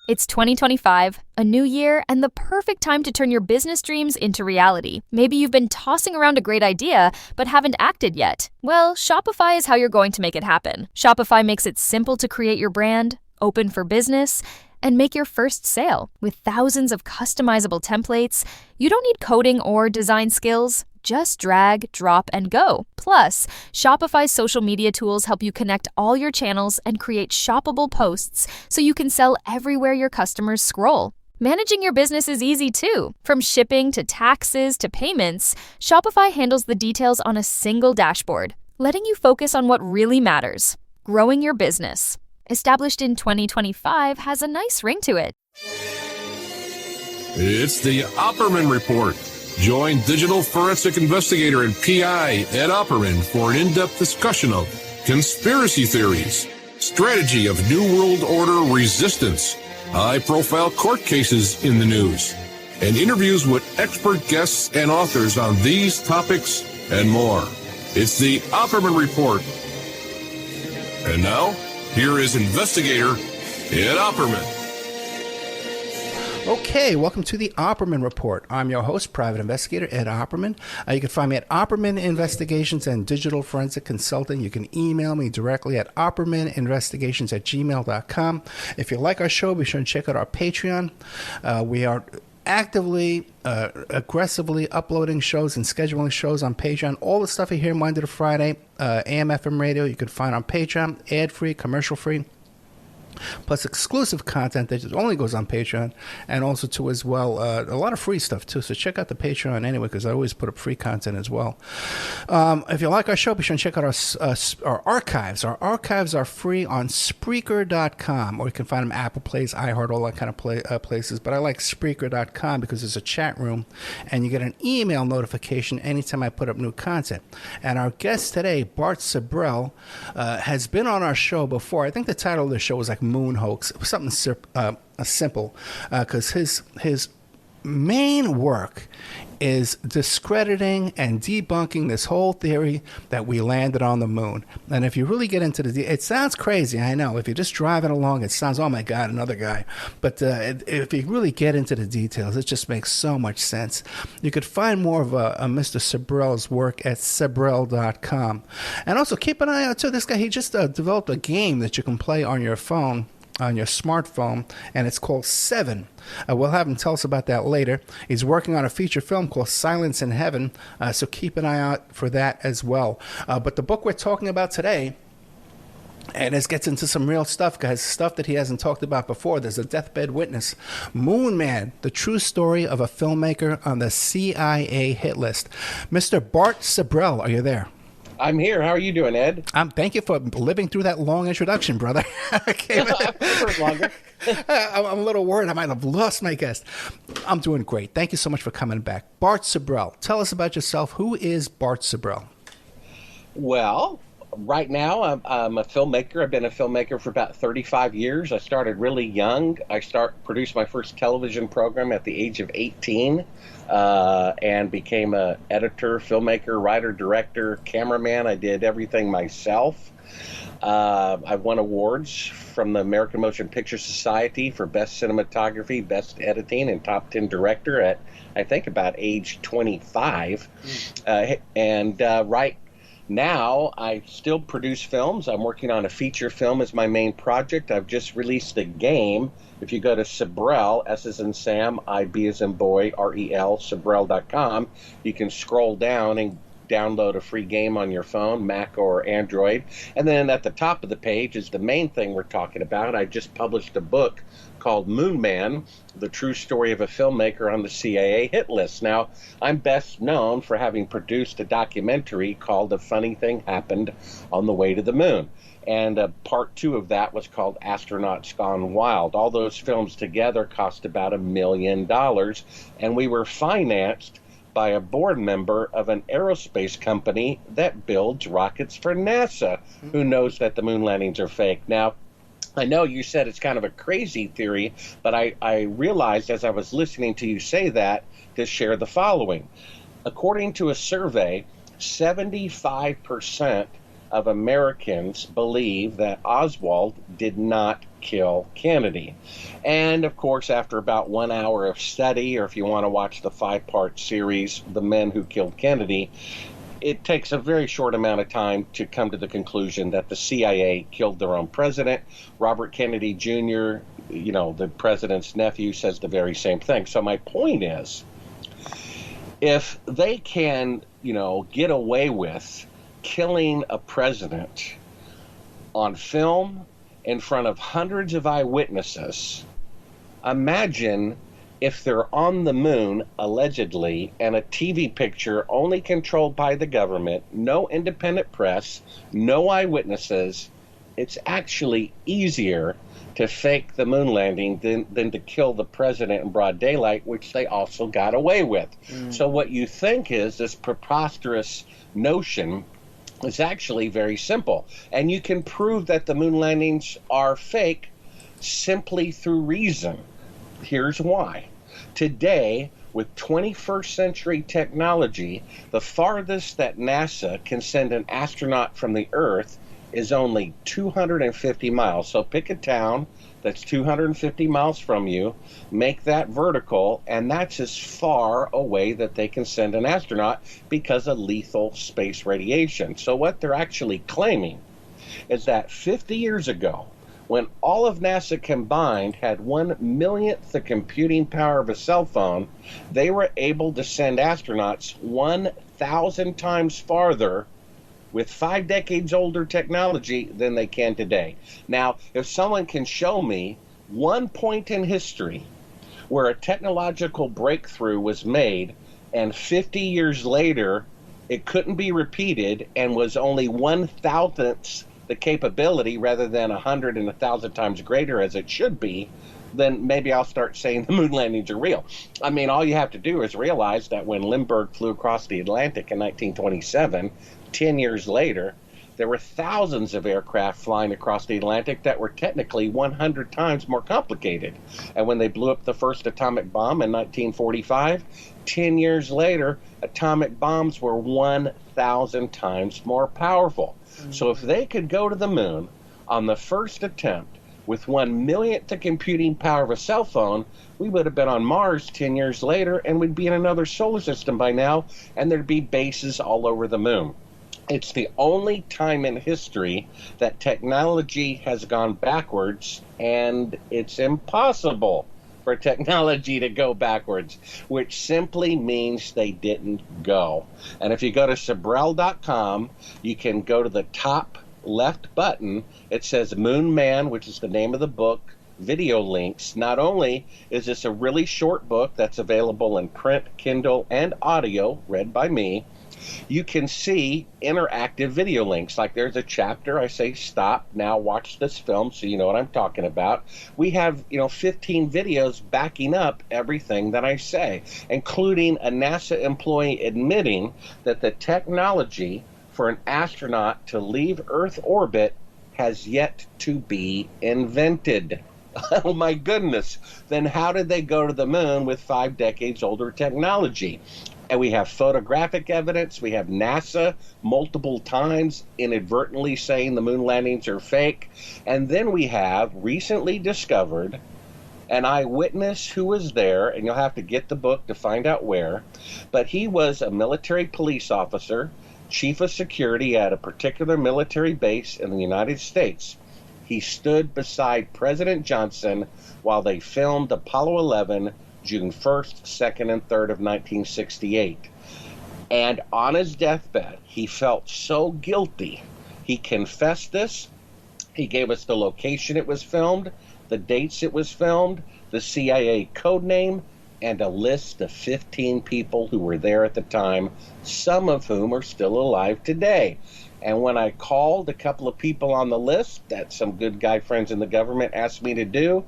It's 2025, a new year, and the perfect time to turn your business dreams into reality. Maybe you've been tossing around a great idea, but haven't acted yet. Well, Shopify is how you're going to make it happen. Shopify makes it simple to create your brand, open for business, and make your first sale. With thousands of customizable templates, you don't need coding or design skills. Just drag, drop, and go. Plus, Shopify's social media tools help you connect all your channels and create shoppable posts so you can sell everywhere your customers scroll. Managing your business is easy too. From shipping to taxes to payments, Shopify handles the details on a single dashboard, letting you focus on what really matters: growing your business. Established in 2025 has a nice ring to it. It's the Opperman Report. Join digital forensic investigator and PI Ed Opperman for an in-depth discussion of conspiracy theories, strategy of New World Order resistance, high-profile court cases in the news, and interviews with expert guests and authors on these topics and more. It's the Opperman Report. And now, here is investigator Ed Opperman. Okay, welcome to the Opperman Report. I'm your host, Private Investigator Ed Opperman. You can find me at Opperman Investigations and Digital Forensic Consulting. You can email me directly at oppermaninvestigations@gmail.com. If you like our show, be sure to check out our Patreon. We are actively, aggressively uploading shows and scheduling shows on Patreon. All the stuff you hear Monday to Friday, AM, FM radio, you can find on Patreon, ad-free, commercial-free. Plus exclusive content that only goes on Patreon, and also too as well a lot of free stuff too. So check out the Patreon anyway, because I always put up free content as well. If you like our show, be sure to check out our archives. Our archives are free on Spreaker.com, or you can find them Apple Plays, iHeart, all that kind of places. But I like Spreaker.com because it's a chat room, and you get an email notification anytime I put up new content. And our guest today, Bart Sibrel, has been on our show before. I think the title of the show was like Moon Hoax. It was something simple, because his main work is discrediting and debunking this whole theory that we landed on the moon. And if you really get into it sounds crazy, I know. If you're just driving along, it sounds, oh my God, another guy. But if you really get into the details, it just makes so much sense. You could find more of Mr. Sibrel's work at Sibrel.com. And also keep an eye out too. This guy, he just developed a game that you can play on your phone, on your smartphone, and it's called Seven. We'll have him tell us about that later. He's working on a feature film called Silence in Heaven, so keep an eye out for that as well. But the book we're talking about today, and this gets into some real stuff, guys, stuff that he hasn't talked about before. There's a deathbed witness. Moon Man, the true story of a filmmaker on the CIA hit list. Mr. Bart Sibrel, are you there? I'm here. How are you doing, Ed? Thank you for living through that long introduction, brother. Longer. I'm a little worried I might have lost my guest. I'm doing great. Thank you so much for coming back. Bart Sibrel, tell us about yourself. Who is Bart Sibrel? Well, right now I'm a filmmaker. I've been a filmmaker for about 35 years. I started really young. I produced my first television program at the age of 18. And became an editor, filmmaker, writer, director, cameraman. I did everything myself. I've won awards from the American Motion Picture Society for Best Cinematography, Best Editing, and Top 10 Director at, I think, about age 25. Right now, I still produce films. I'm working on a feature film as my main project. I've just released a game. If you go to Sibrel, S as in Sam, I-B as in boy, R-E-L, Sibrel.com, you can scroll down and download a free game on your phone, Mac or Android. And then at the top of the page is the main thing we're talking about. I just published a book called Moon Man, the true story of a filmmaker on the CIA hit list. Now, I'm best known for having produced a documentary called A Funny Thing Happened on the Way to the Moon. And part 2 of that was called Astronauts Gone Wild. All those films together cost about $1 million, and we were financed by a board member of an aerospace company that builds rockets for NASA, who knows that the moon landings are fake. Now, I know you said it's kind of a crazy theory, but I realized as I was listening to you say that to share the following. According to a survey, 75% of Americans believe that Oswald did not kill Kennedy. And of course, after about 1 hour of study, or if you want to watch the 5-part series, The Men Who Killed Kennedy, it takes a very short amount of time to come to the conclusion that the CIA killed their own president. Robert Kennedy Jr., the president's nephew, says the very same thing. So my point is, if they can, get away with killing a president on film in front of hundreds of eyewitnesses, imagine if they're on the moon, allegedly, and a TV picture only controlled by the government, no independent press, no eyewitnesses. It's actually easier to fake the moon landing than to kill the president in broad daylight, which they also got away with. So what you think is this preposterous notion is actually very simple. And you can prove that the moon landings are fake simply through reason. Here's why. Today, with 21st century technology, the farthest that NASA can send an astronaut from the Earth is only 250 miles. So pick a town that's 250 miles from you, make that vertical, and that's as far away that they can send an astronaut because of lethal space radiation. So what they're actually claiming is that 50 years ago, when all of NASA combined had 1/1,000,000th the computing power of a cell phone, they were able to send astronauts 1,000 times farther with 5 decades older technology than they can today. Now, if someone can show me one point in history where a technological breakthrough was made and 50 years later it couldn't be repeated and was only 1,000th the capability rather than 100 and 1,000 times greater as it should be, then maybe I'll start saying the moon landings are real. I mean, all you have to do is realize that when Lindbergh flew across the Atlantic in 1927, 10 years later, there were thousands of aircraft flying across the Atlantic that were technically 100 times more complicated. And when they blew up the first atomic bomb in 1945, 10 years later, atomic bombs were 1,000 times more powerful. So if they could go to the moon on the first attempt with 1/1,000,000th the computing power of a cell phone, we would have been on Mars 10 years later, and we'd be in another solar system by now, and there'd be bases all over the moon. It's the only time in history that technology has gone backwards, and it's impossible for technology to go backwards, which simply means they didn't go. And if you go to Sibrel.com, you can go to the top left button. It says Moon Man, which is the name of the book, video links. Not only is this a really short book that's available in print, Kindle, and audio, read by me, you can see interactive video links. Like there's a chapter, I say, stop, now watch this film, so you know what I'm talking about. We have, 15 videos backing up everything that I say, including a NASA employee admitting that the technology for an astronaut to leave Earth orbit has yet to be invented. Oh my goodness. Then how did they go to the moon with 5 decades older technology? And we have photographic evidence. We have NASA multiple times inadvertently saying the moon landings are fake. And then we have recently discovered an eyewitness who was there, and you'll have to get the book to find out where, but he was a military police officer, chief of security at a particular military base in the United States. He stood beside President Johnson while they filmed Apollo 11 June 1st, 2nd, and 3rd of 1968. And on his deathbed, he felt so guilty. He confessed this. He gave us the location it was filmed, the dates it was filmed, the CIA code name, and a list of 15 people who were there at the time, some of whom are still alive today. And when I called a couple of people on the list that some good guy friends in the government asked me to do,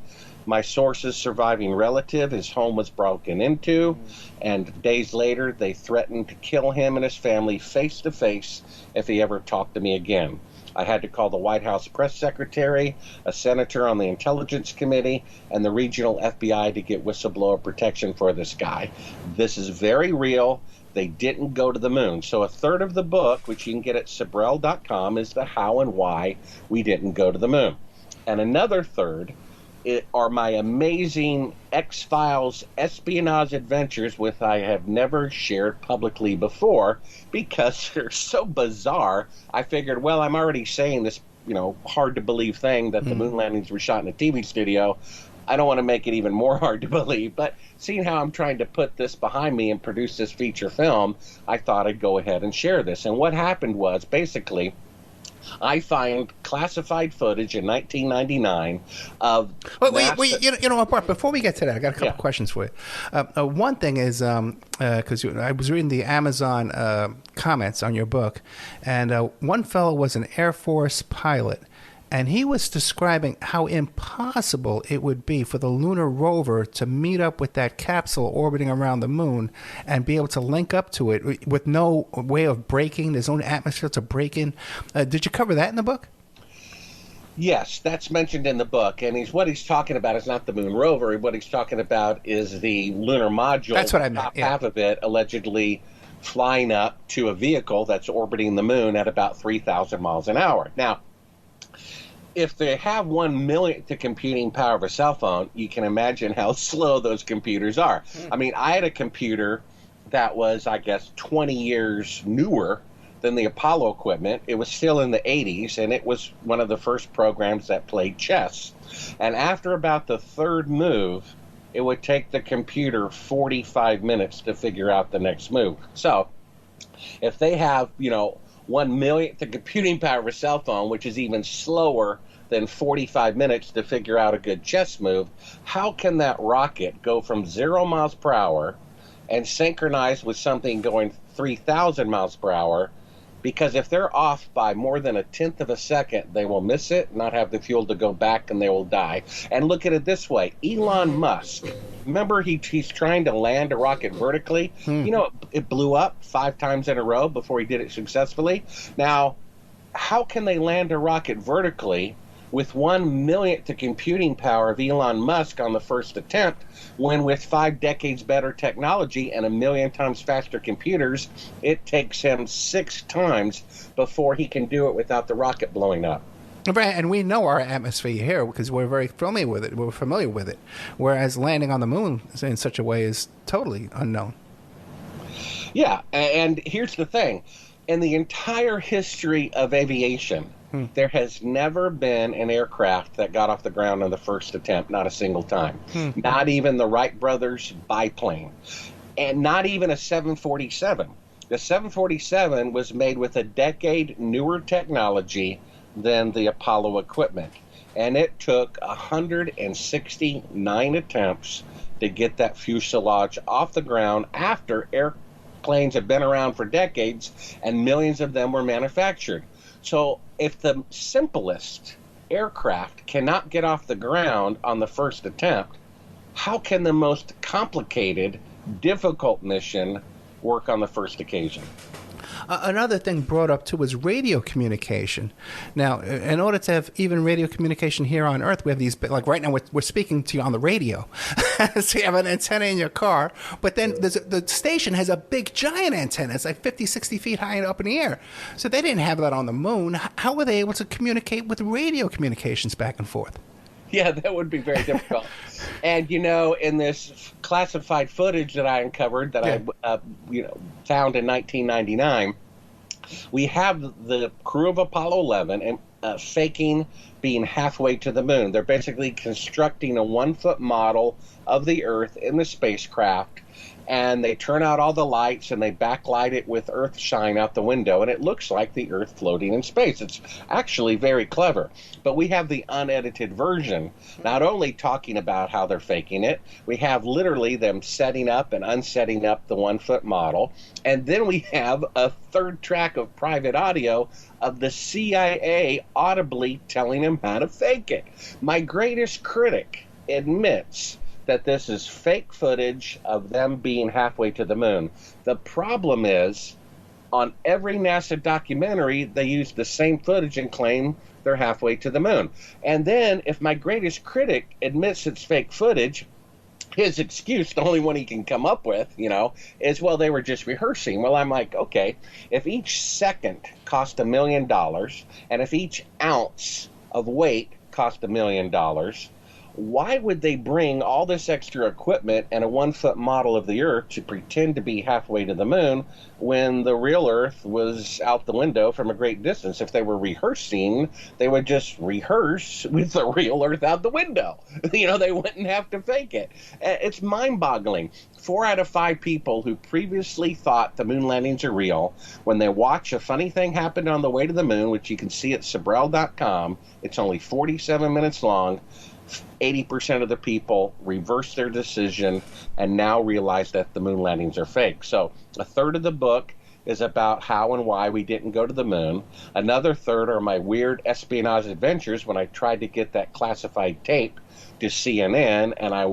my source's surviving relative, his home was broken into, and days later they threatened to kill him and his family face to face if he ever talked to me again. I had to call the White House press secretary, a senator on the Intelligence Committee, and the regional FBI to get whistleblower protection for this guy. This is very real. They didn't go to the moon. So a third of the book, which you can get at Sibrel.com, is the how and why we didn't go to the moon. and another third are my amazing X-Files espionage adventures, which I have never shared publicly before because they're so bizarre. I figured, well, I'm already saying this, hard to believe thing that the moon landings were shot in a TV studio. I don't want to make it even more hard to believe, but seeing how I'm trying to put this behind me and produce this feature film, I thought I'd go ahead and share this. And what happened was, basically, I find classified footage in 1999 of... Wait, Bart, before we get to that, I got a couple questions for you. One thing is, because I was reading the Amazon comments on your book, and one fellow was an Air Force pilot, and he was describing how impossible it would be for the lunar rover to meet up with that capsule orbiting around the moon and be able to link up to it with no way of braking. There's no atmosphere to break in. Did you cover that in the book? Yes, that's mentioned in the book. And what he's talking about is not the moon rover. What he's talking about is the lunar module. That's what I meant. Top half of it allegedly flying up to a vehicle that's orbiting the moon at about 3,000 miles an hour. Now, if they have 1/1,000,000th the computing power of a cell phone, you can imagine how slow those computers are. I mean, I had a computer that was, I guess, 20 years newer than the Apollo equipment. It was still in the 80s, and it was one of the first programs that played chess. And after about the third move, it would take the computer 45 minutes to figure out the next move. So if they have, 1/1,000,000th the computing power of a cell phone, which is even slower than 45 minutes to figure out a good chess move, how can that rocket go from 0 miles per hour and synchronize with something going 3,000 miles per hour? Because if they're off by more than 1/10 of a second, they will miss it, not have the fuel to go back, and they will die. And look at it this way. Elon Musk, remember he's trying to land a rocket vertically? It blew up 5 times in a row before he did it successfully. Now, how can they land a rocket vertically with 1/1,000,000th the computing power of Elon Musk on the first attempt, when with 5 decades better technology and 1,000,000 times faster computers, it takes him 6 times before he can do it without the rocket blowing up? Right, and we know our atmosphere here because we're very familiar with it. We're familiar with it, whereas landing on the moon in such a way is totally unknown. Yeah, and here's the thing. In the entire history of aviation, there has never been an aircraft that got off the ground on the first attempt, not a single time. Not even the Wright brothers biplane, and not even a 747. The 747 was made with a decade newer technology than the Apollo equipment, and it took 169 attempts to get that fuselage off the ground after airplanes had been around for decades and millions of them were manufactured. So if the simplest aircraft cannot get off the ground on the first attempt, how can the most complicated, difficult mission work on the first occasion? Another thing brought up, too, was radio communication. Now, in order to have even radio communication here on Earth, we have these, like right now, we're speaking to you on the radio. So you have an antenna in your car, but then the station has a big, giant antenna. It's like 50, 60 feet high and up in the air. So they didn't have that on the moon. How were they able to communicate with radio communications back and forth? Yeah, that would be very difficult. And, in this classified footage that I uncovered that I found in 1999, we have the crew of Apollo 11 and faking being halfway to the moon. They're basically constructing a 1-foot model of the Earth in the spacecraft, and they turn out all the lights and they backlight it with Earth shine out the window, and it looks like the Earth floating in space. It's actually very clever. But we have the unedited version, not only talking about how they're faking it, we have literally them setting up and unsetting up the 1-foot model, and then we have a third track of private audio of the CIA audibly telling them how to fake it. My greatest critic admits that this is fake footage of them being halfway to the moon. The problem is, on every NASA documentary, they use the same footage and claim they're halfway to the moon. And then, if my greatest critic admits it's fake footage, his excuse, the only one he can come up with, is, well, they were just rehearsing. Well, I'm like, okay, if each second cost $1 million, and if each ounce of weight cost $1 million. Why would they bring all this extra equipment and a 1-foot model of the Earth to pretend to be halfway to the moon when the real Earth was out the window from a great distance? If they were rehearsing, they would just rehearse with the real Earth out the window. They wouldn't have to fake it. It's mind-boggling. 4 out of 5 people who previously thought the moon landings are real, when they watch a funny thing happen on the way to the moon, which you can see at Sibrel.com, it's only 47 minutes long, 80% of the people reverse their decision and now realize that the moon landings are fake. So a third of the book is about how and why we didn't go to the moon. Another third are my weird espionage adventures when I tried to get that classified tape to CNN, and I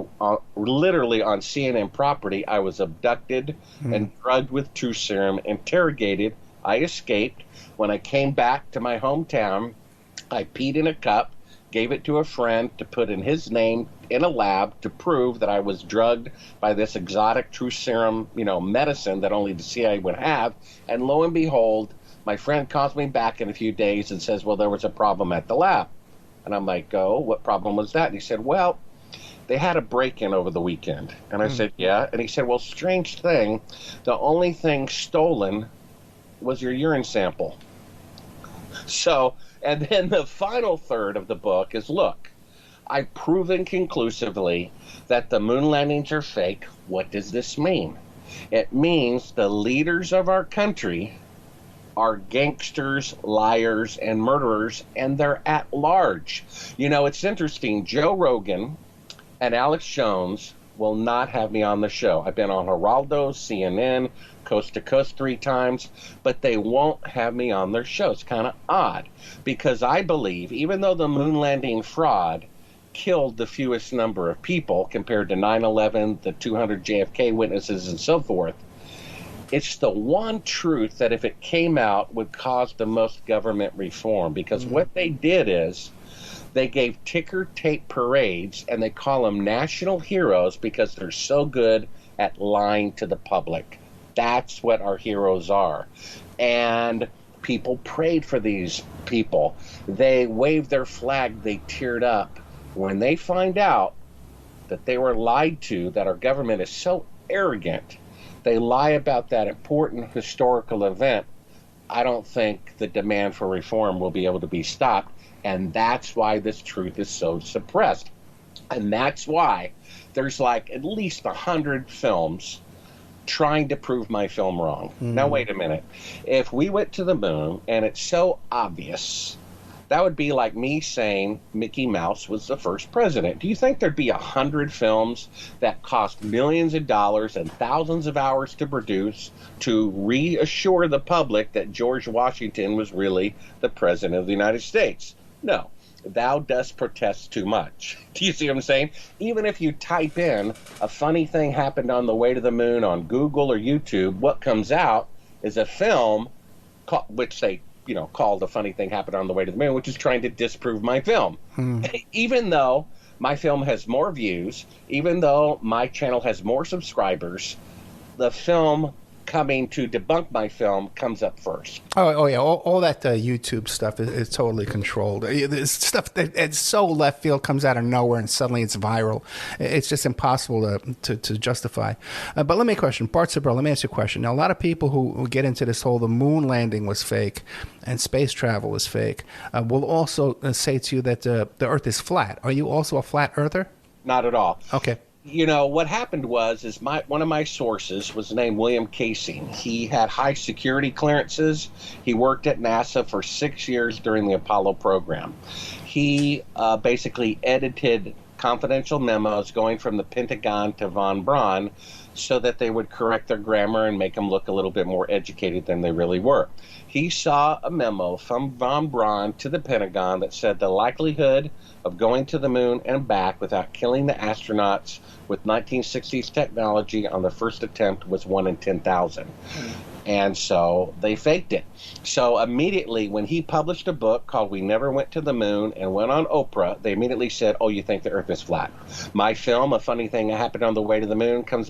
literally on CNN property, I was abducted and drugged with truth serum, interrogated. I escaped. When I came back to my hometown, I peed in a cup, gave it to a friend to put in his name in a lab to prove that I was drugged by this exotic truth serum, medicine that only the CIA would have. And lo and behold, my friend calls me back in a few days and says, well, there was a problem at the lab. And I'm like, oh, what problem was that? And he said, well, they had a break-in over the weekend. And I said, yeah. And he said, well, strange thing, the only thing stolen was your urine sample. So, and then the final third of the book is, look, I've proven conclusively that the moon landings are fake. What does this mean? It means the leaders of our country are gangsters, liars, and murderers, and they're at large. It's interesting. Joe Rogan and Alex Jones will not have me on the show. I've been on Geraldo, CNN, Coast to Coast 3 times, but they won't have me on their show. It's kind of odd because I believe, even though the moon landing fraud killed the fewest number of people compared to 9/11, the 200 JFK witnesses, and so forth, it's the one truth that if it came out would cause the most government reform, because what they did is they gave ticker tape parades, and they call them national heroes because they're so good at lying to the public. That's what our heroes are. And people prayed for these people. They waved their flag. They teared up. When they find out that they were lied to, that our government is so arrogant, they lie about that important historical event, I don't think the demand for reform will be able to be stopped. And that's why this truth is so suppressed. And that's why there's like at least 100 films trying to prove my film wrong. Now, wait a minute. If we went to the moon and it's so obvious, that would be like me saying Mickey Mouse was the first president. Do you think there'd be 100 films that cost millions of dollars and thousands of hours to produce to reassure the public that George Washington was really the president of the United States? No. Thou dost protest too much. Do you see what I'm saying? Even if you type in a funny thing happened on the way to the moon on Google or YouTube, what comes out is a film which they called A Funny Thing Happened on the Way to the Moon, which is trying to disprove my film. Even though my film has more views, even though my channel has more subscribers, the film coming to debunk my film comes up first. Oh yeah, all that YouTube stuff is totally controlled. It's stuff that it's so left field, comes out of nowhere, and suddenly it's viral. It's just impossible to justify. But let me question, Bart Sibrel, let me ask you a question. Now, a lot of people who get into this whole the moon landing was fake and space travel is fake will also say to you that the Earth is flat. Are you also a flat earther? Not at all. Okay. What happened was one of my sources was named William Casey. He had high security clearances. He worked at NASA for 6 years during the Apollo program. He basically edited confidential memos going from the Pentagon to von Braun so that they would correct their grammar and make them look a little bit more educated than they really were. He saw a memo from von Braun to the Pentagon that said the likelihood of going to the moon and back without killing the astronauts with 1960s technology on the first attempt was 1 in 10,000. And so they faked it. So immediately when he published a book called We Never Went to the Moon and went on Oprah, they immediately said, oh, you think the Earth is flat. My film, A Funny Thing Happened on the Way to the Moon, comes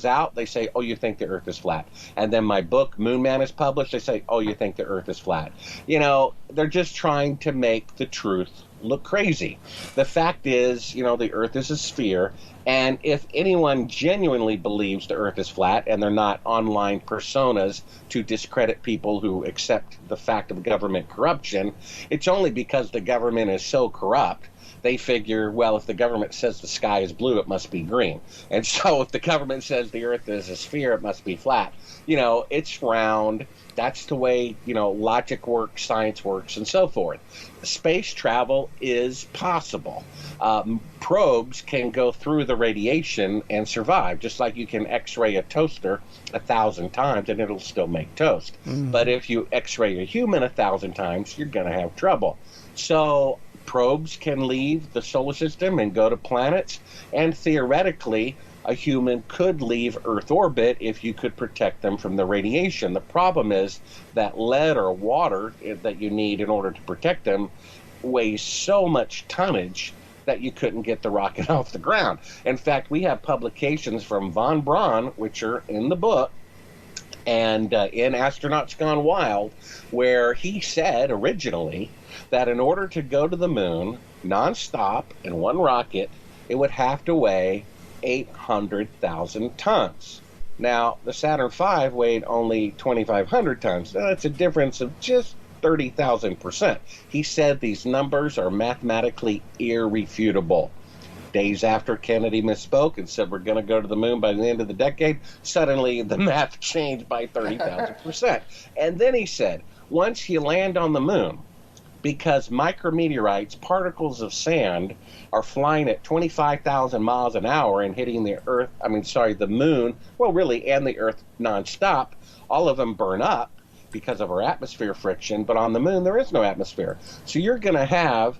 out, they say, oh, you think the Earth is flat. And then my book, Moon Man, is published, they say, oh, you think the Earth is flat. They're just trying to make the truth look crazy. The fact is, the Earth is a sphere, and if anyone genuinely believes the Earth is flat and they're not online personas to discredit people who accept the fact of government corruption, it's only because the government is so corrupt. They figure, well, if the government says the sky is blue, it must be green. And so if the government says the Earth is a sphere, it must be flat. It's round. That's the way, logic works, science works, and so forth. Space travel is possible. Probes can go through the radiation and survive, just like you can X-ray a toaster 1,000 times and it'll still make toast. But if you X-ray a human 1,000 times, you're going to have trouble. So probes can leave the solar system and go to planets, and theoretically, a human could leave Earth orbit if you could protect them from the radiation. The problem is that lead or water that you need in order to protect them weighs so much tonnage that you couldn't get the rocket off the ground. In fact, we have publications from von Braun, which are in the book, and in Astronauts Gone Wild, where he said originally that in order to go to the moon nonstop in one rocket, it would have to weigh 800,000 tons. Now, the Saturn V weighed only 2,500 tons. That's a difference of just 30,000%. He said these numbers are mathematically irrefutable. Days after Kennedy misspoke and said we're going to go to the moon by the end of the decade, suddenly the math changed by 30,000%. And then he said, once you land on the moon, because micrometeorites, particles of sand, are flying at 25,000 miles an hour and hitting the moon, and the Earth nonstop, all of them burn up because of our atmosphere friction, but on the moon there is no atmosphere. So you're going to have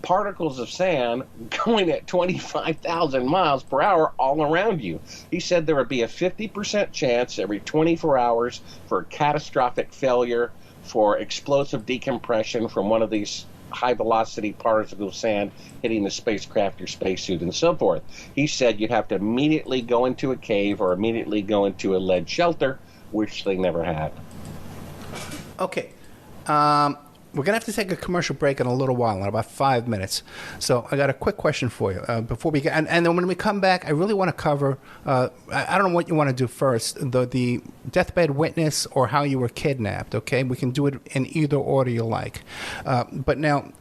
particles of sand going at 25,000 miles per hour all around you. He said there would be a 50% chance every 24 hours for catastrophic failure, for explosive decompression from one of these high-velocity particles of sand hitting the spacecraft or spacesuit and so forth. He said you'd have to immediately go into a cave or immediately go into a lead shelter, which they never had. Okay. We're going to have to take a commercial break in a little while, in about 5 minutes. So I got a quick question for you before we get, and then when we come back, I really want to cover, I don't know what you want to do first, the deathbed witness or how you were kidnapped, okay? We can do it in either order you like. But now,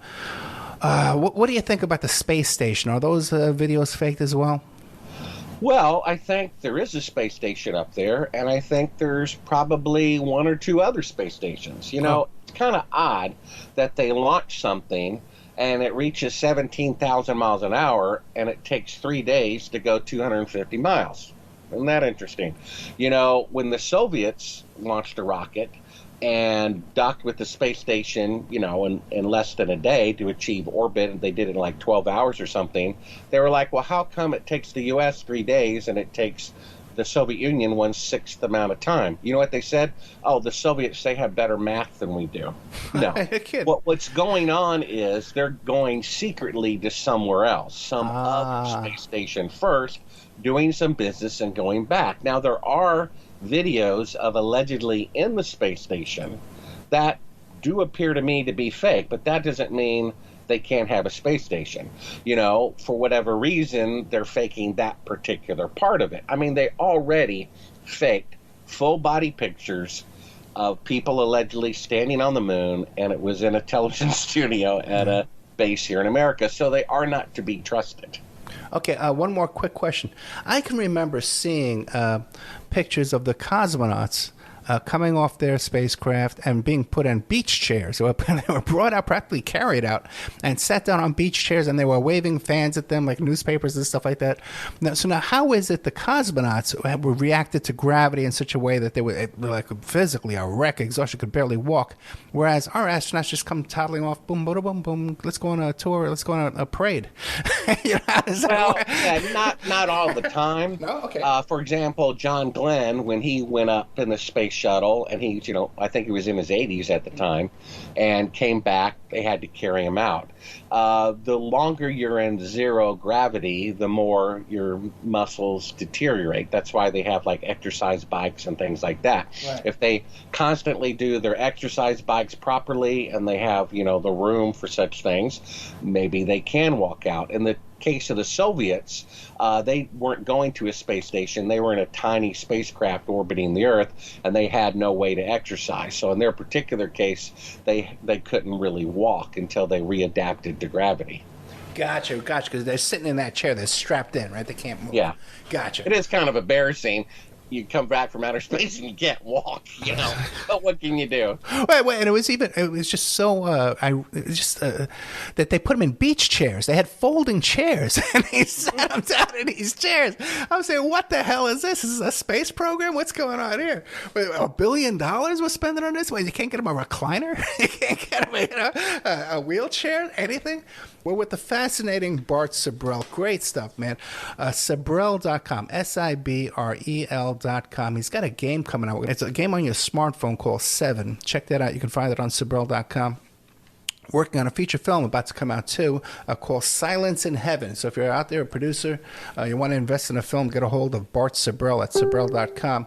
what do you think about the space station? Are those videos faked as well? Well, I think there is a space station up there, and I think there's probably one or two other space stations. It's kind of odd that they launch something and it reaches 17,000 miles an hour and it takes 3 days to go 250 miles. Isn't that interesting? When the Soviets launched a rocket and docked with the space station, in less than a day to achieve orbit, and they did it in like 12 hours or something, they were like, well, how come it takes the U.S. 3 days and it takes the Soviet Union 1/6 the amount of time? You know what they said? Oh, the Soviets, they have better math than we do. No. What's going on is they're going secretly to somewhere else, some other space station first, doing some business and going back. Now, there are videos of allegedly in the space station that do appear to me to be fake, but that doesn't mean they can't have a space station. For whatever reason, they're faking that particular part of it. I mean, they already faked full body pictures of people allegedly standing on the moon, and it was in a television studio at a base here in America, so they are not to be trusted. Okay, one more quick question. I can remember seeing pictures of the cosmonauts coming off their spacecraft and being put in beach chairs. They were brought out, practically carried out, and sat down on beach chairs, and they were waving fans at them like newspapers and stuff like that. Now, how is it the cosmonauts were reacted to gravity in such a way that they were like physically a wreck, exhausted, could barely walk, whereas our astronauts just come toddling off, boom, boom, boom, boom, let's go on a tour, let's go on a parade. How does that work? Yeah, not all the time. No? Okay. For example, John Glenn, when he went up in the space space shuttle, and he's, I think he was in his 80s at the time, and came back. They had to carry him out. The longer you're in zero gravity, the more your muscles deteriorate. That's why they have like exercise bikes and things like that. Right. If they constantly do their exercise bikes properly and they have, the room for such things, maybe they can walk out. In the case of the Soviets, they weren't going to a space station. They were in a tiny spacecraft orbiting the Earth, and they had no way to exercise. So in their particular case, they couldn't really walk until they readapted to gravity. Gotcha, because they're sitting in that chair. They're strapped in, right? They can't move. Yeah. Gotcha. It is kind of embarrassing. You come back from outer space and you can't walk, But what can you do? Wait, and it was just so, that they put them in beach chairs. They had folding chairs, and they sat them down in these chairs. I'm saying, what the hell is this? Is this a space program? What's going on here? Wait, $1 billion we're spending on this? Wait, you can't get them a recliner? You can't get them a wheelchair? Anything? We're with the fascinating Bart Sibrel. Great stuff, man. Sibrel.com, Sibrel.com. He's got a game coming out. It's a game on your smartphone called Seven. Check that out. You can find it on Sibrel.com. Working on a feature film about to come out too, called Silence in Heaven. So if you're out there, a producer, you want to invest in a film, get a hold of Bart Sibrel at Sibrel.com.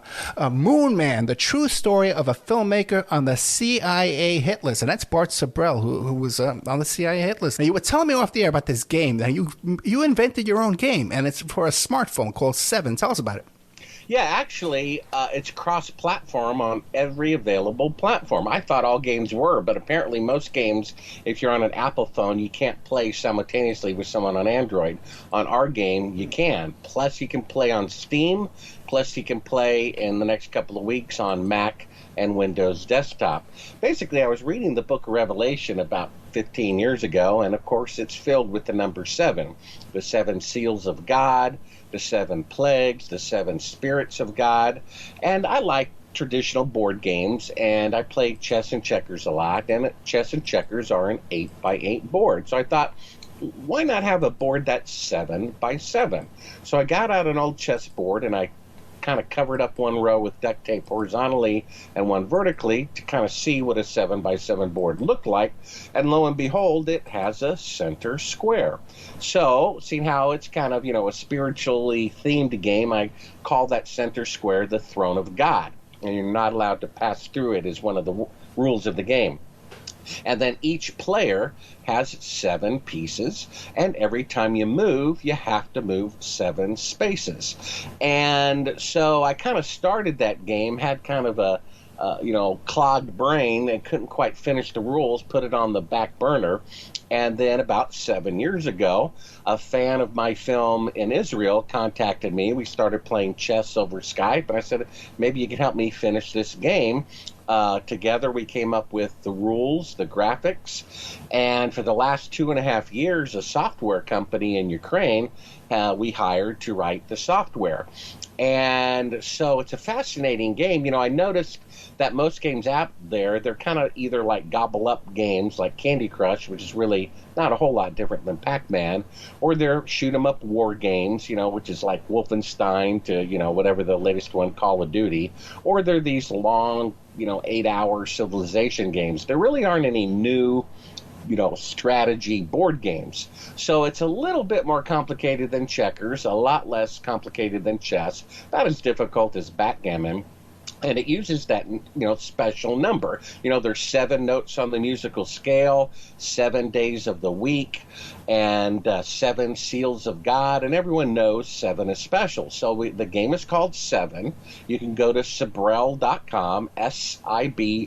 Moon Man, the true story of a filmmaker on the CIA hit list. And that's Bart Sibrel, who was on the CIA hit list. Now, you were telling me off the air about this game. Now, you invented your own game, and it's for a smartphone called Seven. Tell us about it. Yeah, actually, it's cross-platform on every available platform. I thought all games were, but apparently most games, if you're on an Apple phone, you can't play simultaneously with someone on Android. On our game, you can. Plus, you can play on Steam. Plus, you can play in the next couple of weeks on Mac and Windows Desktop. Basically, I was reading the book of Revelation about 15 years ago, and of course, it's filled with the number 7, the 7 seals of God, the 7 plagues, the 7 spirits of God. And I like traditional board games, and I played chess and checkers a lot, and chess and checkers are an 8x8 board. So I thought, why not have a board that's 7x7? So I got out an old chess board, and I kind of covered up one row with duct tape horizontally and one vertically to kind of see what a 7x7 board looked like. And lo and behold, it has a center square. So, seeing how it's kind of, a spiritually themed game, I call that center square the throne of God. And you're not allowed to pass through it as one of the rules of the game. And then each player has 7 pieces, and every time you move, you have to move 7 spaces. And so I kind of started that game, had kind of a clogged brain and couldn't quite finish the rules, put it on the back burner. And then about 7 years ago, a fan of my film in Israel contacted me. We started playing chess over Skype, and I said, maybe you can help me finish this game. Together we came up with the rules, the graphics, and for the last 2.5 years, a software company in Ukraine we hired to write the software. And so it's a fascinating game. I noticed that most games out there, they're kind of either like gobble up games like Candy Crush, which is really not a whole lot different than Pac-Man, or they're shoot 'em up war games, which is like Wolfenstein to, whatever the latest one, Call of Duty, or they're these long, 8-hour civilization games. There really aren't any new strategy board games. So it's a little bit more complicated than checkers, a lot less complicated than chess, not as difficult as backgammon. And it uses that, special number. There's 7 notes on the musical scale, 7 days of the week, and 7 seals of God. And everyone knows 7 is special. So the game is called 7. You can go to Sibrel.com, Sibrel.com,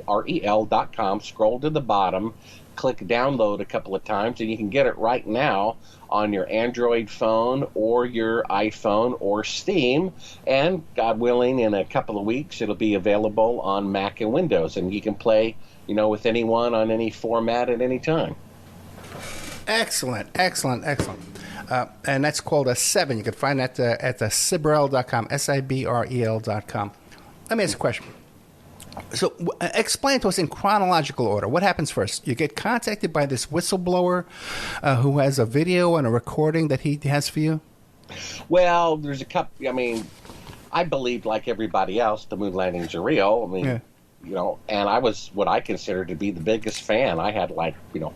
scroll to the bottom, click download a couple of times, and you can get it right now on your Android phone or your iPhone or Steam. And God willing, in a couple of weeks, it'll be available on Mac and Windows. And you can play, with anyone on any format at any time. Excellent. And that's called a 7. You can find that at the Sibrel.com, Sibrel.com. Let me ask a question. So explain to us in chronological order. What happens first? You get contacted by this whistleblower who has a video and a recording that he has for you? Well, there's a couple. I believed, like everybody else, the moon landings are real. I mean, Yeah. And I was what I considered to be the biggest fan. I had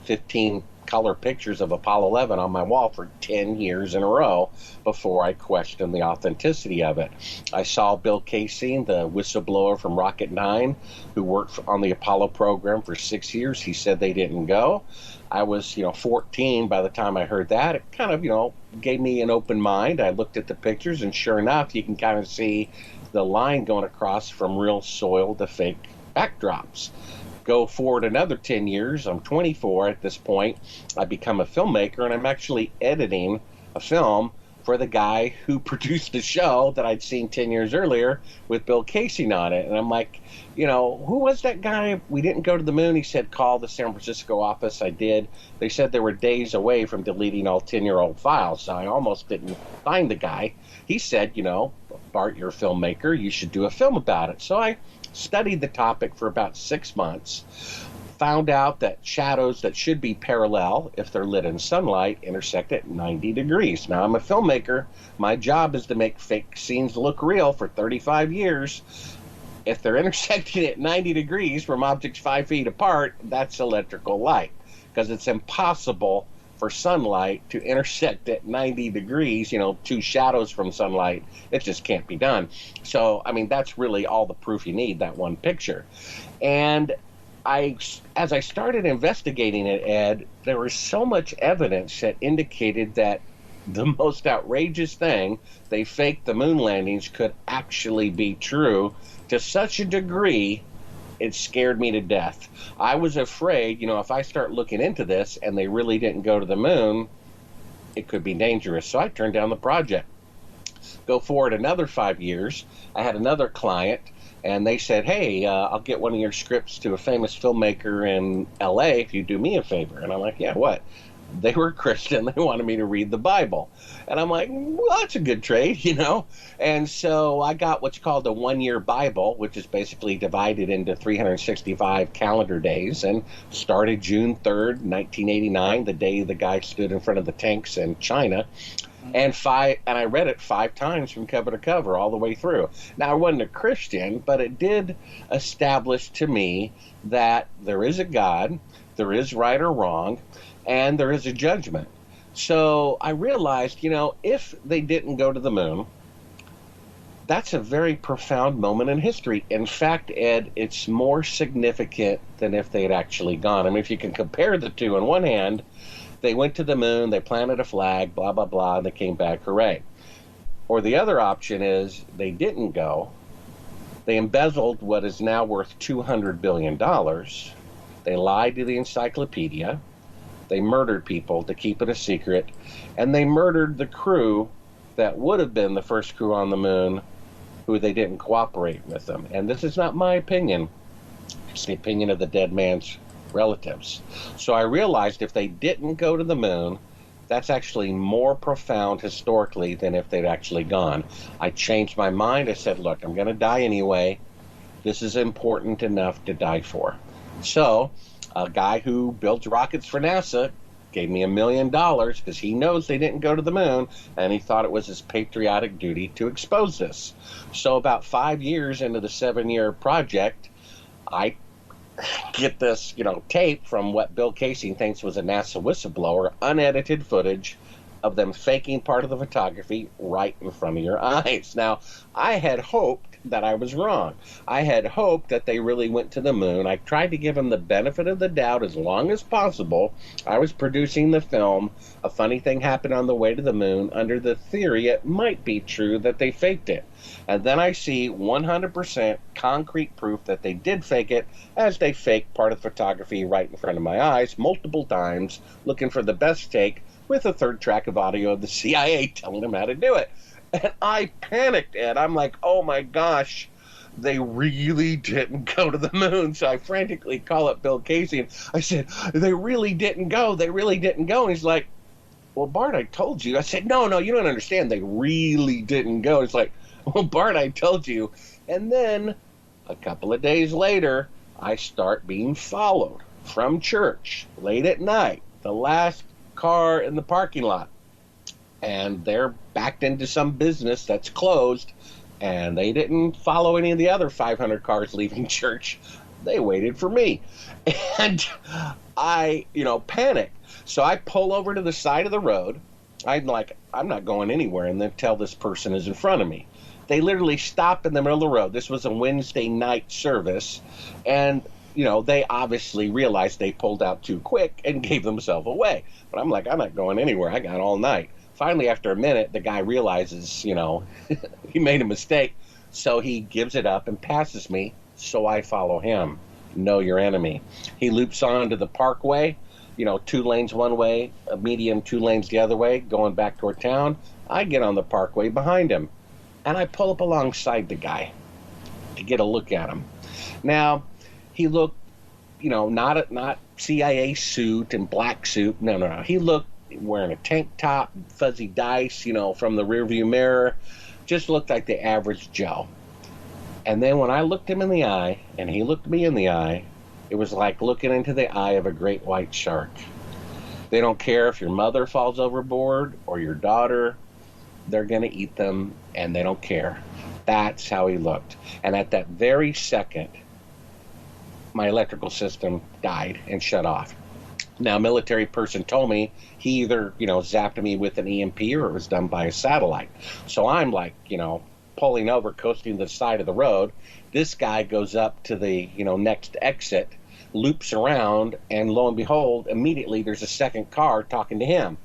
15 color pictures of Apollo 11 on my wall for 10 years in a row before I questioned the authenticity of it. I saw Bill Casey, the whistleblower from Rocket 9, who worked on the Apollo program for 6 years. He said they didn't go. I was, 14 by the time I heard that. It kind of, gave me an open mind. I looked at the pictures, and sure enough, you can kind of see the line going across from real soil to fake backdrops. Go forward another 10 years. I'm 24 at this point. I become a filmmaker, and I'm actually editing a film for the guy who produced the show that I'd seen 10 years earlier with Bill Casey on it. And I'm like, who was that guy? We didn't go to the moon. He said, call the San Francisco office. I did. They said they were days away from deleting all 10-year-old files, so I almost didn't find the guy. He said, Bart, you're a filmmaker. You should do a film about it. So I studied the topic for about 6 months, found out that shadows that should be parallel if they're lit in sunlight intersect at 90 degrees. Now, I'm a filmmaker. My job is to make fake scenes look real for 35 years. If they're intersecting at 90 degrees from objects 5 feet apart, that's electrical light, because it's impossible for sunlight to intersect at 90 degrees, two shadows from sunlight. It just can't be done. So, that's really all the proof you need, that one picture. And as I started investigating it, Ed, there was so much evidence that indicated that the most outrageous thing, they faked the moon landings, could actually be true to such a degree it scared me to death. I was afraid, if I start looking into this and they really didn't go to the moon, it could be dangerous. So I turned down the project. Go forward another 5 years, I had another client, and they said, hey, I'll get one of your scripts to a famous filmmaker in L.A. if you do me a favor. And I'm like, yeah, what? They were Christian. They wanted me to read the Bible. And I'm like, well, that's a good trade, And so I got what's called a 1-year Bible, which is basically divided into 365 calendar days, and started June 3rd, 1989, the day the guy stood in front of the tanks in China. And I read it 5 times from cover to cover all the way through. Now, I wasn't a Christian, but it did establish to me that there is a God, there is right or wrong, and there is a judgment. So I realized, if they didn't go to the moon, that's a very profound moment in history. In fact, Ed, it's more significant than if they had actually gone. If you can compare the two, on one hand, they went to the moon, they planted a flag, blah, blah, blah, and they came back, hooray. Or the other option is they didn't go. They embezzled what is now worth $200 billion. They lied to the encyclopedia. They murdered people to keep it a secret. And they murdered the crew that would have been the first crew on the moon, who they didn't cooperate with them. And this is not my opinion. It's the opinion of the dead man's relatives. So I realized if they didn't go to the moon, that's actually more profound historically than if they'd actually gone. I changed my mind. I said, look, I'm going to die anyway. This is important enough to die for. So a guy who builds rockets for NASA gave me $1 million because he knows they didn't go to the moon, and he thought it was his patriotic duty to expose this. So about 5 years into the 7-year project, I get this, tape from what Bill Casey thinks was a NASA whistleblower, unedited footage of them faking part of the photography right in front of your eyes. Now, I had hoped that I was wrong. I had hoped that they really went to the moon. I tried to give them the benefit of the doubt as long as possible. I was producing the film. A funny thing happened on the way to the moon under the theory it might be true that they faked it. And then I see 100% concrete proof that they did fake it, as they faked part of the photography right in front of my eyes multiple times, looking for the best take with a third track of audio of the CIA telling them how to do it. And I panicked, Ed. I'm like, oh my gosh, they really didn't go to the moon. So I frantically call up Bill Casey, and I said, they really didn't go. They really didn't go. And he's like, well, Bart, I told you. I said, no, you don't understand. They really didn't go. It's like, well, Bart, I told you. And then a couple of days later, I start being followed from church late at night, the last car in the parking lot. And they're backed into some business that's closed, And they didn't follow any of the other 500 cars leaving church. They waited for me. And I, panic. So I pull over to the side of the road. I'm like, I'm not going anywhere, and then tell this person is in front of me. They literally stop in the middle of the road. This was a Wednesday night service. And, they obviously realized they pulled out too quick and gave themselves away. But I'm like, I'm not going anywhere. I got all night. Finally, after a minute, the guy realizes, he made a mistake. So he gives it up and passes me. So I follow him. Know your enemy. He loops onto the parkway, 2 lanes one way, a medium 2 lanes the other way, going back toward town. I get on the parkway behind him, and I pull up alongside the guy to get a look at him. Now, he looked, not CIA suit and black suit. No. He looked wearing a tank top, fuzzy dice, from the rearview mirror. Just looked like the average Joe. And then when I looked him in the eye, and he looked me in the eye, it was like looking into the eye of a great white shark. They don't care if your mother falls overboard or your daughter. They're going to eat them, and they don't care. That's how he looked. And at that very second, my electrical system died and shut off. Now, a military person told me he either, zapped me with an EMP or it was done by a satellite. So I'm like, pulling over, coasting to the side of the road. This guy goes up to the, next exit, loops around, and lo and behold, immediately there's a second car talking to him,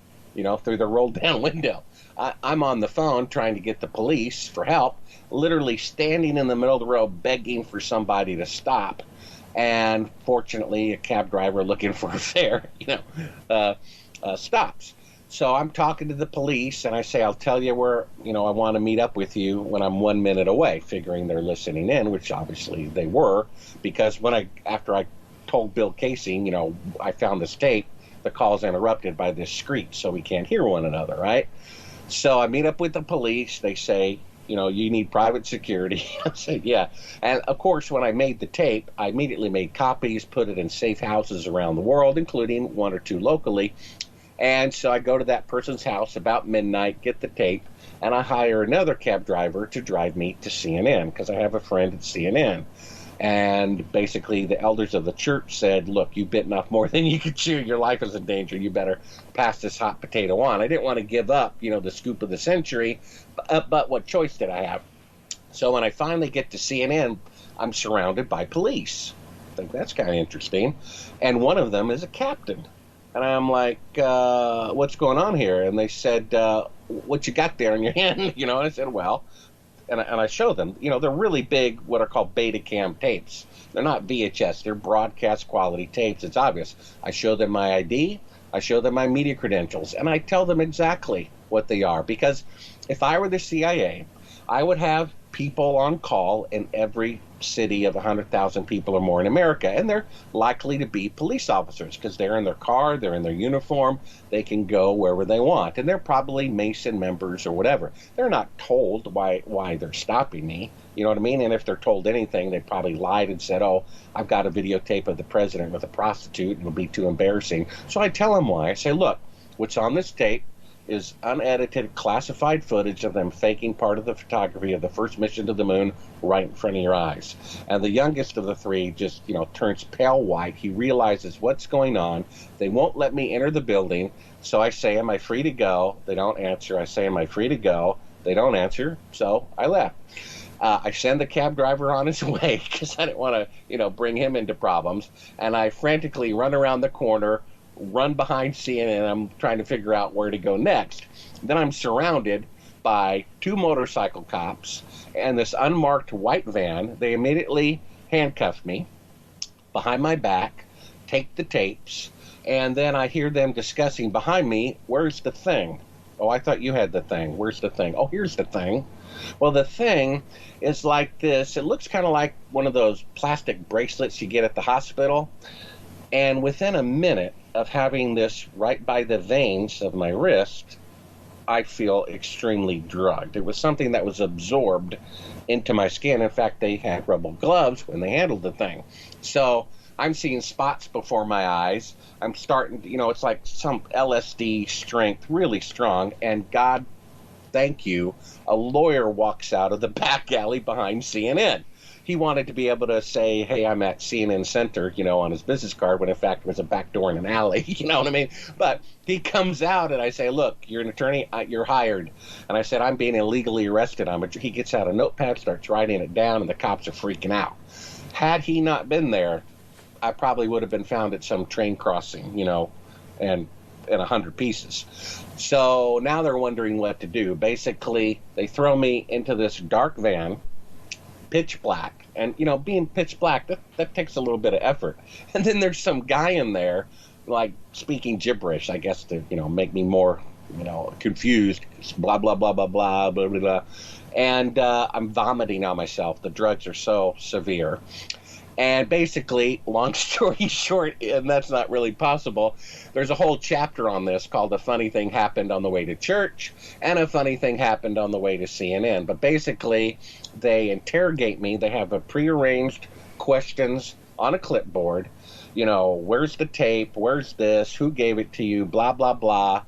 through the rolled down window. I'm on the phone trying to get the police for help, literally standing in the middle of the road begging for somebody to stop. And fortunately, a cab driver looking for a fare, stops. So I'm talking to the police, and I say, I'll tell you where, I want to meet up with you when I'm 1 minute away, figuring they're listening in, which obviously they were, because after I told Bill Casey, I found this tape, the call's interrupted by this screech, so we can't hear one another, right? So I meet up with the police. They say, you need private security. I said, yeah. And, of course, when I made the tape, I immediately made copies, put it in safe houses around the world, including 1 or 2 locally. And so I go to that person's house about midnight, get the tape, and I hire another cab driver to drive me to CNN because I have a friend at CNN. And basically the elders of the church said, look, you've bitten off more than you can chew. Your life is in danger. You better pass this hot potato on. I didn't want to give up, the scoop of the century, but what choice did I have? So when I finally get to CNN, I'm surrounded by police. I think that's kind of interesting. And one of them is a captain. And I'm like, what's going on here? And they said, what you got there in your hand? And I said, well, and I show them, they're really big, what are called Betacam tapes. They're not VHS. They're broadcast quality tapes. It's obvious. I show them my ID. I show them my media credentials. And I tell them exactly what they are. Because if I were the CIA, I would have people on call in every city of 100,000 people or more in America, and they're likely to be police officers because they're in their car, they're in their uniform, they can go wherever they want, and they're probably Mason members or whatever. They're not told why they're stopping me, you know what I mean? And if they're told anything, they probably lied and said, oh, I've got a videotape of the president with a prostitute, it'll be too embarrassing. So I tell them why. I say, look, what's on this tape is unedited, classified footage of them faking part of the photography of the first mission to the moon right in front of your eyes. And the youngest of the 3 just, turns pale white. He realizes what's going on. They won't let me enter the building. So I say, am I free to go? They don't answer. I say, am I free to go? They don't answer. So I left. I send the cab driver on his way because I didn't want to, bring him into problems. And I frantically run around the corner, run behind CNN. I'm trying to figure out where to go next. Then I'm surrounded by 2 motorcycle cops and this unmarked white van. They immediately handcuff me behind my back, take the tapes, and then I hear them discussing behind me, where's the thing? Oh, I thought you had the thing. Where's the thing? Oh, here's the thing. Well, the thing is like this. It looks kind of like one of those plastic bracelets you get at the hospital. And within a minute of having this right by the veins of my wrist, I feel extremely drugged. It was something that was absorbed into my skin. In fact, they had rubber gloves when they handled the thing. So I'm seeing spots before my eyes. I'm starting, it's like some LSD strength, really strong. And God thank you, a lawyer walks out of the back alley behind CNN. He wanted to be able to say, hey, I'm at CNN Center, on his business card, when in fact it was a back door in an alley, you know what I mean? But he comes out and I say, look, you're an attorney, you're hired. And I said, I'm being illegally arrested. He gets out a notepad, starts writing it down, and the cops are freaking out. Had he not been there, I probably would have been found at some train crossing, and in 100 pieces. So now they're wondering what to do. Basically, they throw me into this dark van, pitch black. And, being pitch black, that takes a little bit of effort. And then there's some guy in there, like, speaking gibberish, I guess, to, make me more, confused. Blah, blah, blah, blah, blah, blah, blah, blah. And I'm vomiting on myself. The drugs are so severe. And basically, long story short, and that's not really possible, there's a whole chapter on this called A Funny Thing Happened on the Way to Church and A Funny Thing Happened on the Way to CNN. But basically, they interrogate me. They have a prearranged questions on a clipboard. Where's the tape? Where's this? Who gave it to you? Blah, blah, blah.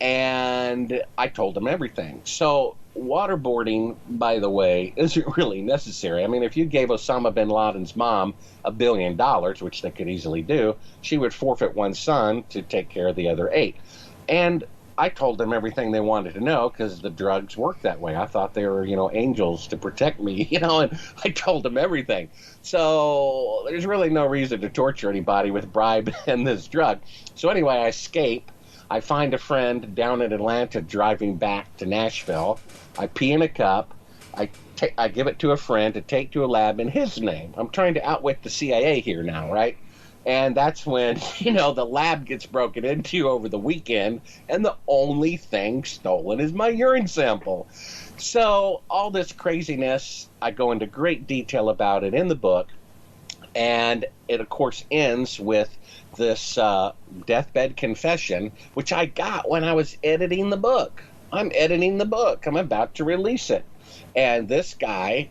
And I told them everything. So waterboarding, by the way, isn't really necessary. I mean, if you gave Osama bin Laden's mom $1 billion, which they could easily do, she would forfeit one son to take care of the other 8. And I told them everything they wanted to know because the drugs work that way. I thought they were, angels to protect me, and I told them everything. So there's really no reason to torture anybody with bribe and this drug. So anyway, I escape. I find a friend down in Atlanta driving back to Nashville. I pee in a cup. I give it to a friend to take to a lab in his name. I'm trying to outwit the CIA here now, right? And that's when, the lab gets broken into over the weekend, and the only thing stolen is my urine sample. So all this craziness, I go into great detail about it in the book, and it, of course, ends with this deathbed confession, which I got when I was editing the book. I'm editing the book. I'm about to release it. And this guy,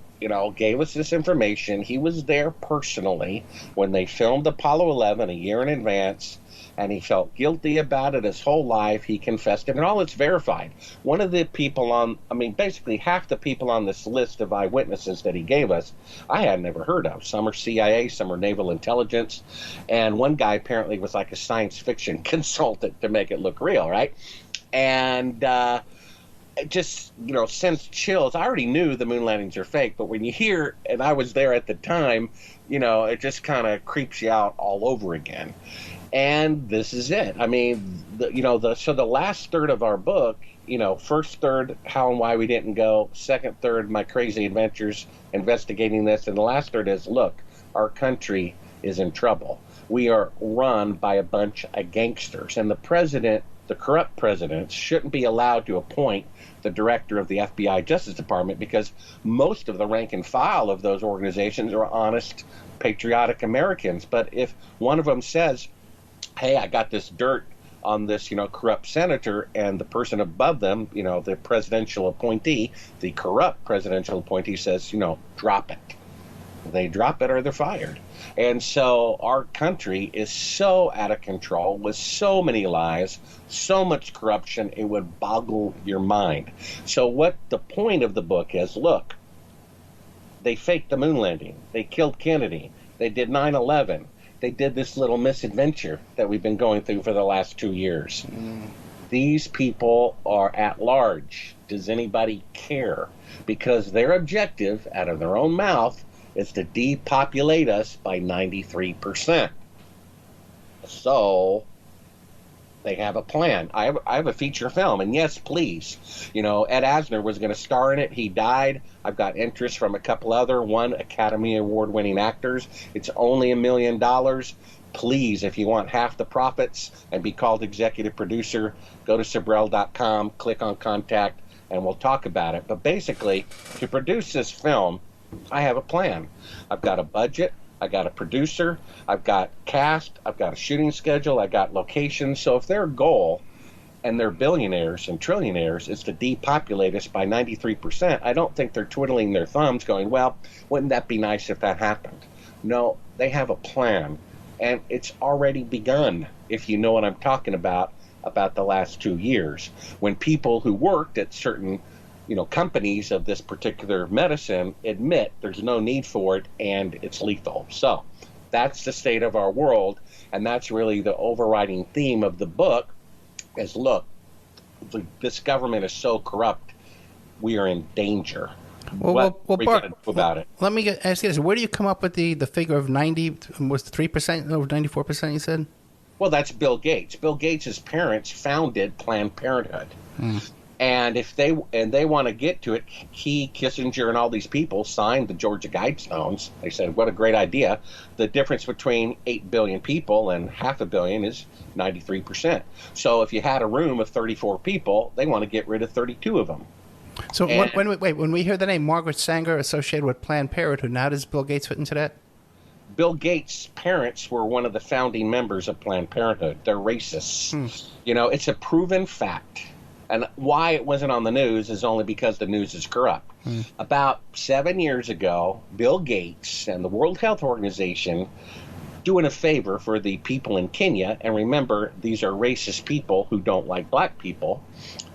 gave us this information. He was there personally when they filmed Apollo 11 a year in advance, and he felt guilty about it his whole life. He confessed it, and all it's verified. One of the people basically half the people on this list of eyewitnesses that he gave us, I had never heard of. Some are CIA, some are naval intelligence, and one guy apparently was like a science fiction consultant to make it look real, right? And it just, sends chills. I already knew the moon landings are fake, but when you hear, and I was there at the time, it just kind of creeps you out all over again. And this is it. I mean, so the last third of our book, first third, how and why we didn't go. Second third, my crazy adventures investigating this. And the last third is, look, our country is in trouble. We are run by a bunch of gangsters. And the president, the corrupt presidents, shouldn't be allowed to appoint the director of the FBI Justice Department because most of the rank and file of those organizations are honest, patriotic Americans. But if one of them says, hey, I got this dirt on this, corrupt senator, and the person above them, the presidential appointee, the corrupt presidential appointee says, drop it. They drop it or they're fired. And so our country is so out of control with so many lies, so much corruption, it would boggle your mind. So what the point of the book is, look, they faked the moon landing. They killed Kennedy. They did 9/11. They did this little misadventure that we've been going through for the last 2 years. These people are at large. Does anybody care? Because their objective, out of their own mouth, is to depopulate us by 93%. So they have a plan. I have a feature film, and yes, please. Ed Asner was going to star in it. He died. I've got interest from a couple other Academy Award-winning actors. It's only $1 million. Please, if you want half the profits and be called executive producer, go to Sibrel.com, click on contact, and we'll talk about it. But basically, to produce this film, I have a plan. I've got a budget. I got a producer. I've got cast. I've got a shooting schedule. I got locations. So if their goal, and they're billionaires and trillionaires, is to depopulate us by 93%, I don't think they're twiddling their thumbs going, well, wouldn't that be nice if that happened? No, they have a plan, and it's already begun, if you know what I'm talking about. about the last 2 years, when people who worked at certain companies of this particular medicine admit there's no need for it and it's lethal. So that's the state of our world, and that's really the overriding theme of the book is, look, this government is so corrupt, we are in danger. Well, Bart, about it. Let me ask you this. Where do you come up with the figure of 93% or 94% you said? Well, that's Bill Gates. Bill Gates' parents founded Planned Parenthood. And if they want to get to it, he, Kissinger, and all these people signed the Georgia Guidestones. They said, what a great idea. The difference between 8 billion people and half a billion is 93%. So if you had a room of 34 people, they want to get rid of 32 of them. So when we hear the name Margaret Sanger associated with Planned Parenthood, how does Bill Gates fit into that? Bill Gates' parents were one of the founding members of Planned Parenthood. They're racists. It's a proven fact. And why it wasn't on the news is only because the news is corrupt. About 7 years ago, Bill Gates and the World Health Organization, doing a favor for the people in Kenya, and remember, these are racist people who don't like black people,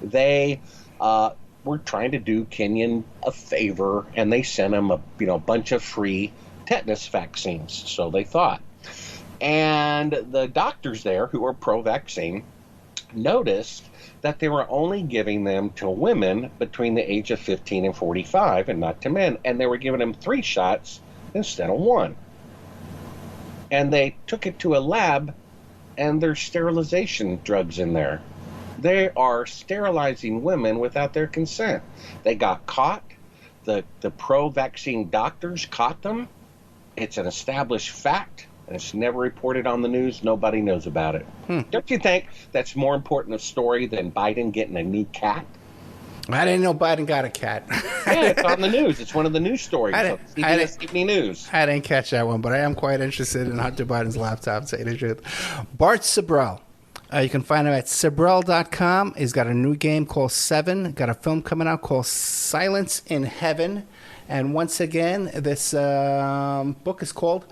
they were trying to do Kenyan a favor, and they sent them a bunch of free tetanus vaccines, so they thought. And the doctors there who were pro-vaccine noticed that they were only giving them to women between the age of 15 and 45 and not to men. And they were giving them 3 shots instead of 1. And they took it to a lab, and there's sterilization drugs in there. They are sterilizing women without their consent. They got caught. The pro-vaccine doctors caught them. It's an established fact. And it's never reported on the news. Nobody knows about it. Don't you think that's more important a story than Biden getting a new cat? I didn't know Biden got a cat. Yeah, it's on the news. It's one of the news stories. CBS Evening News. I didn't catch that one, but I am quite interested in Hunter Biden's laptop, to say the truth. Bart Sibrel. You can find him at Sibrel.com. He's got a new game called 7. Got a film coming out called Silence in Heaven. And once again, this book is called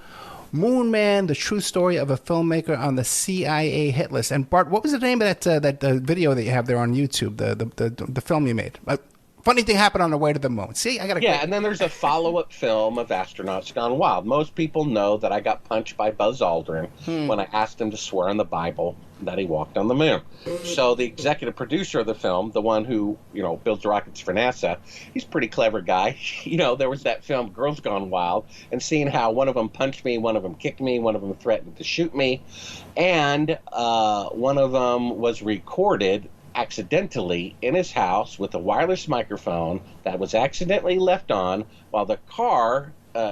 Moon Man, the true story of a filmmaker on the CIA hit list. And Bart, what was the name of that video that you have there on YouTube, the film you made? Funny thing happened on the way to the moon. See, I got and then there's a follow-up film of Astronauts Gone Wild. Most people know that I got punched by Buzz Aldrin when I asked him to swear on the Bible that he walked on the moon. So the executive producer of the film, the one who builds rockets for NASA, he's a pretty clever guy. There was that film Girls Gone Wild, and seeing how one of them punched me, one of them kicked me, one of them threatened to shoot me, and one of them was recorded accidentally in his house with a wireless microphone that was accidentally left on while the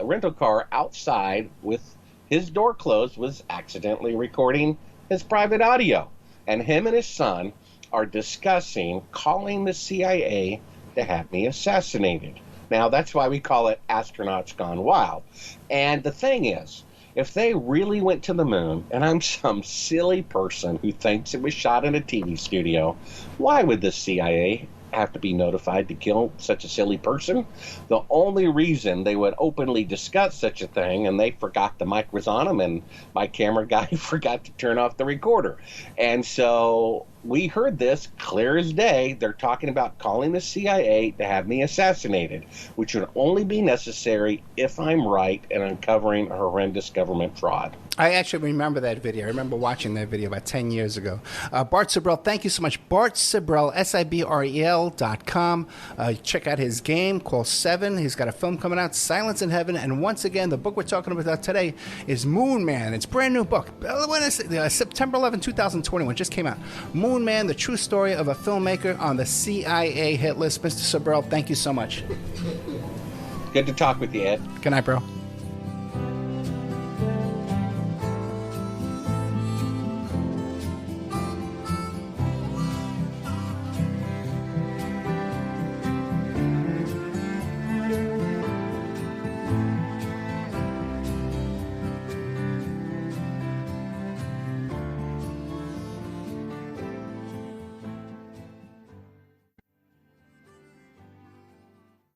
rental car outside with his door closed was accidentally recording his private audio. And him and his son are discussing calling the CIA to have me assassinated. Now, that's why we call it Astronauts Gone Wild. And the thing is, if they really went to the moon, and I'm some silly person who thinks it was shot in a TV studio, why would the CIA have to be notified to kill such a silly person? The only reason they would openly discuss such a thing, and they forgot the mic was on them, and my camera guy forgot to turn off the recorder. And so we heard this clear as day. They're talking about calling the CIA to have me assassinated, which would only be necessary if I'm right and uncovering a horrendous government fraud. I actually remember that video. I remember watching that video about 10 years ago. Bart Sibrel, thank you so much. Bart Sibrel, Sibrel.com. Check out his game called 7. He's got a film coming out, Silence in Heaven. And once again, the book we're talking about today is Moon Man. It's a brand new book. September 11, 2021. Just came out. Moon Man, the true story of a filmmaker on the CIA hit list. Mr. Sibrel, thank you so much. Good to talk with you, Ed. Good night, bro.